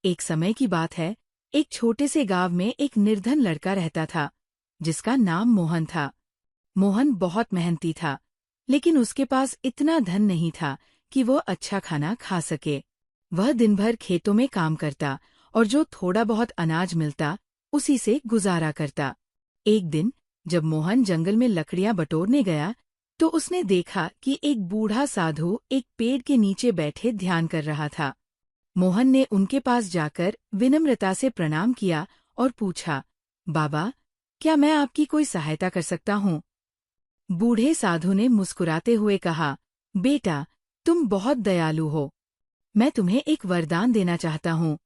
एक समय की बात है, एक छोटे से गांव में एक निर्धन लड़का रहता था, जिसका नाम मोहन था। मोहन बहुत मेहनती था, लेकिन उसके पास इतना धन नहीं था कि वो अच्छा खाना खा सके। वह दिन भर खेतों में काम करता और जो थोड़ा बहुत अनाज मिलता, उसी से गुजारा करता। एक दिन जब मोहन जंगल में लकड़ियां बटोरने गया, तो उसने देखा कि एक बूढ़ा साधु एक पेड़ के नीचे बैठे ध्यान कर रहा था। मोहन ने उनके पास जाकर विनम्रता से प्रणाम किया और पूछा, बाबा, क्या मैं आपकी कोई सहायता कर सकता हूँ? बूढ़े साधु ने मुस्कुराते हुए कहा, बेटा, तुम बहुत दयालु हो। मैं तुम्हें एक वरदान देना चाहता हूँ।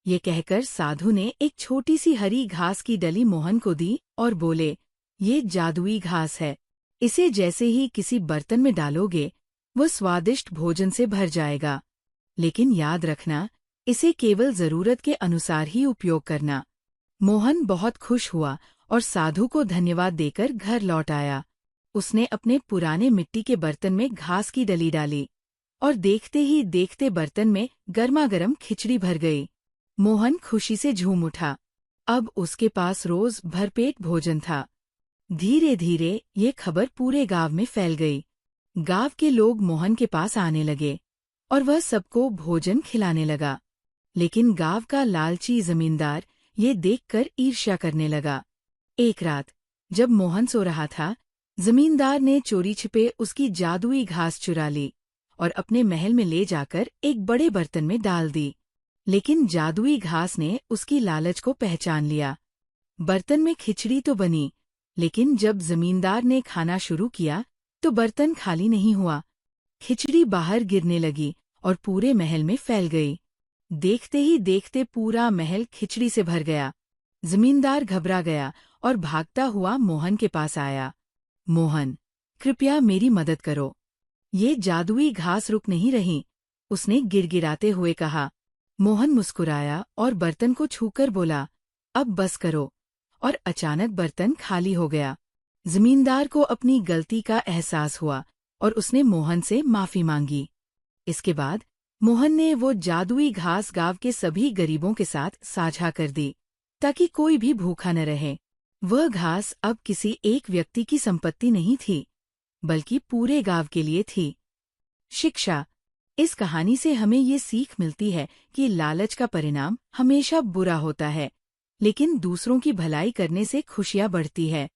ये कहकर साधु ने एक छोटी सी हरी घास की डली मोहन को दी और बोले, ये जादुई घास है। इसे जैसे ही किसी बर्तन में डालोगे, वो स्वादिष्ट भोजन से भर जाएगा। लेकिन याद रखना, इसे केवल जरूरत के अनुसार ही उपयोग करना। मोहन बहुत खुश हुआ और साधु को धन्यवाद देकर घर लौट आया। उसने अपने पुराने मिट्टी के बर्तन में घास की डली डाली और देखते ही देखते बर्तन में गर्मागर्म खिचड़ी भर गई। मोहन खुशी से झूम उठा। अब उसके पास रोज भरपेट भोजन था। धीरे धीरे ये खबर पूरे गांव में फैल गई। गांव के लोग मोहन के पास आने लगे और वह सबको भोजन खिलाने लगा। लेकिन गांव का लालची जमींदार ये देखकर ईर्ष्या करने लगा। एक रात जब मोहन सो रहा था, जमींदार ने चोरी छिपे उसकी जादुई घास चुरा ली और अपने महल में ले जाकर एक बड़े बर्तन में डाल दी। लेकिन जादुई घास ने उसकी लालच को पहचान लिया। बर्तन में खिचड़ी तो बनी, लेकिन जब जमींदार ने खाना शुरू किया तो बर्तन खाली नहीं हुआ। खिचड़ी बाहर गिरने लगी और पूरे महल में फैल गई। देखते ही देखते पूरा महल खिचड़ी से भर गया। जमींदार घबरा गया और भागता हुआ मोहन के पास आया। मोहन, कृपया मेरी मदद करो। ये जादुई घास रुक नहीं रही, उसने गिड़गिड़ाते हुए कहा। मोहन मुस्कुराया और बर्तन को छूकर बोला, अब बस करो। और अचानक बर्तन खाली हो गया। जमींदार को अपनी गलती का एहसास हुआ और उसने मोहन से माफी मांगी। इसके बाद मोहन ने वो जादुई घास गांव के सभी गरीबों के साथ साझा कर दी, ताकि कोई भी भूखा न रहे। वह घास अब किसी एक व्यक्ति की संपत्ति नहीं थी, बल्कि पूरे गांव के लिए थी। शिक्षा। इस कहानी से हमें ये सीख मिलती है कि लालच का परिणाम हमेशा बुरा होता है, लेकिन दूसरों की भलाई करने से खुशियां बढ़ती है।